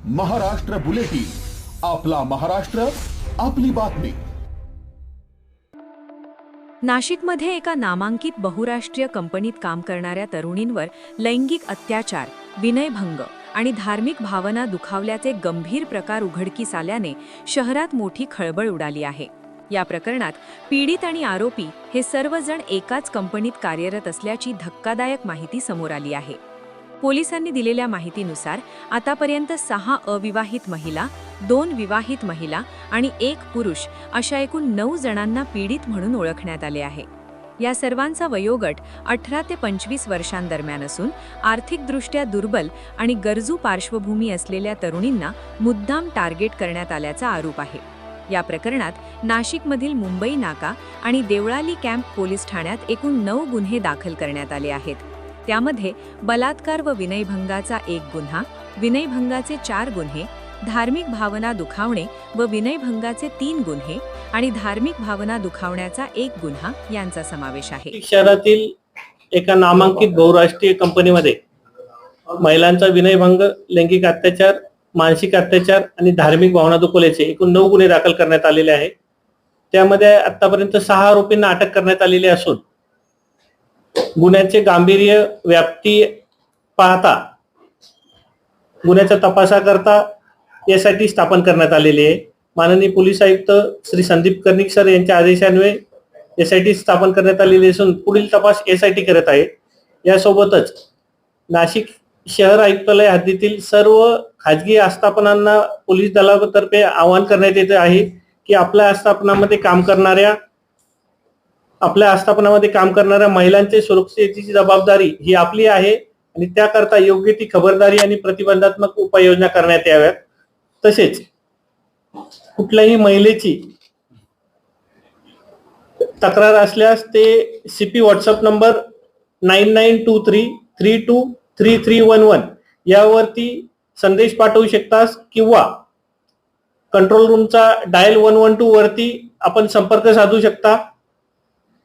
Maharashtra bulletin, आपला महाराष्ट्र, आपली बातमी। नाशिकमध्ये एका नामांकित बहुराष्ट्रीय कंपनीत काम करणाऱ्या तरुणींवर लैंगिक अत्याचार, विनयभंग आणि धार्मिक भावना दुखावल्याचे गंभीर प्रकार उघडकीस आल्याने शहरात मोठी खळबळ उडाली आहे। या प्रकरणात पीडित आणि आरोपी हे सर्वजण एकाच कंपनीत कार्यरत असल्याची धक्कादायक माहिती समोर आली आहे। पोलिसांनी दिलेल्या माहितीनुसार आतापर्यंत 6 अविवाहित महिला, 2 विवाहित महिला आणि 1 पुरुष अशा एकूण 9 जणांना पीडित म्हणून ओळखण्यात आले आहे। या सर्वांचा वयोगट 18 ते 25 वर्षांदरम्यान असून आर्थिकदृष्ट्या दुर्बल आणि गरजू पार्श्वभूमी असलेल्या तरुणींना मुद्दाम टार्गेट करण्यात आल्याचा आरोप आहे। या प्रकरणात नाशिकमधील मुंबई नाका आणि देवळाली कॅम्प पोलीस ठाण्यात एकूण 9 गुन्हे दाखल करण्यात आले आहेत। त्यामध्ये बलात्कार व विनयभंगाचा 1 गुन्हा, विनयभंगाचे 4 गुन्हे, धार्मिक भावना दुखावणे व विनयभंगाचे 3 गुन्हे आणि धार्मिक भावना दुखावण्याचा 1 गुन्हा यांचा समावेश आहे। शहरातील एका नामांकित बहुराष्ट्रीय कंपनीमध्ये महिलांचा विनयभंग, लैंगिक अत्याचार, मानसिक अत्याचार आणि धार्मिक भावना दुखावल्याचे एकूण 9 गुन्हे दाखल करण्यात आलेले आहेत। त्यामध्ये आतापर्यंत 6 आरोपींना अटक करण्यात आलेली असून गुन्ह्याचे गांभीर्य, व्याप्ती पाहता गुन्ह्याच्या तपासाकरता एसआयटी स्थापन करण्यात आलेली आहे। माननीय पोलीस आयुक्त श्री संदीप कर्णिक सर यांच्या आदेशान्वये एसआयटी स्थापन करण्यात आलेली असून पुढील तपास एसआयटी करत आहे। यासोबतच नाशिक शहर आयुक्तालय हद्दीतील सर्व खाजगी आस्थापनांना पोलीस दलातर्फे आवाहन करण्यात येत आहे की आपल्या आस्थापनामध्ये काम करणाऱ्या महिलांचे सुरक्षेची जबाबदारी ही आपली आहे आणि त्याकरता योग्य ती खबरदारी आणि प्रतिबंधात्मक उपाययोजना करण्यात याव्यात। तसेच कुठल्याही महिलेची तक्रार असल्यास ते सीपी व्हॉट्सअप नंबर 9923323311 यावरती संदेश पाठवू शकतात किंवा कंट्रोल रूमचा डायल 112 वरती आपण संपर्क साधू शकता।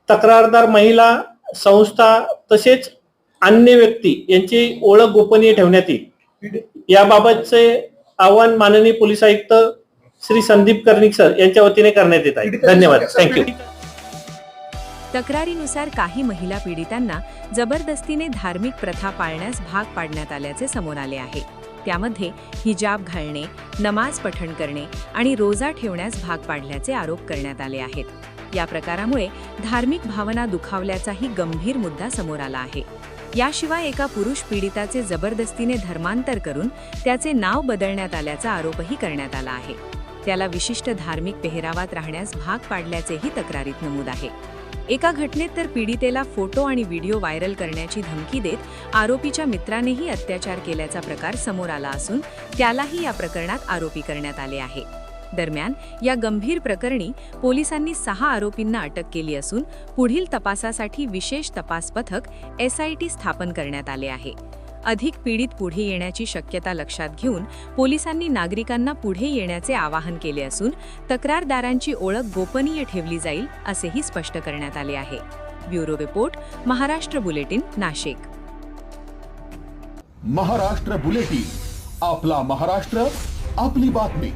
तक्रारदार महिला, संस्था तसेच अन्य व्यक्ती यांची ओळख गोपनीय ठेवण्यात येईल। याबाबतचे आवाहन माननीय पोलीस आयुक्त श्री संदीप कर्णिक सर यांच्या वतीने करण्यात येत आहे। धन्यवाद। थँक्यू। तक्रारीनुसार काही महिला पीडितांना जबरदस्तीने धार्मिक प्रथा पाळण्यास भाग पाडण्यात आल्याचे समोर आले आहे। त्यामध्ये हिजाब घालणे, नमाज पठण करणे आणि रोजा ठेवण्यास भाग पाडल्याचे आरोप करण्यात आले आहेत। या प्रकारामुळे धार्मिक भावना दुखावल्याचाही गंभीर मुद्दा समोर आला आहे। याशिवाय एका पुरुष पीडिताचे जबरदस्तीने धर्मांतर करून त्याचे नाव बदलण्यात आल्याचा आरोपही करण्यात आला आहे। त्याला विशिष्ट धार्मिक पेहरावात राहण्यास भाग पाडल्याचेही तक्रारीत नमूद आहे। एका घटनेत तर पीडितेला फोटो आणि व्हिडिओ व्हायरल करण्याची धमकी देत आरोपीच्या मित्रानेही अत्याचार केल्याचा प्रकार समोर आला असून त्यालाही या प्रकरणात आरोपी करण्यात आले आहे। दरम्यान या गंभीर प्रकरणी पोलिसांनी 6 आरोपींना अटक केली असून पुढील तपासासाठी विशेष तपास पथक एसआयटी स्थापन करण्यात आले आहे। अधिक पीडित पुढे येण्याची शक्यता लक्षात घेऊन पोलिसांनी नागरिकांना पुढे येण्याचे आवाहन केले असून तक्रारदारांची ओळख गोपनीय ठेवली जाईल असेही स्पष्ट करण्यात आले आहे। Bureau report, Maharashtra bulletin, Nashik. Maharashtra bulletin, आपला महाराष्ट्र, आपली बातमी।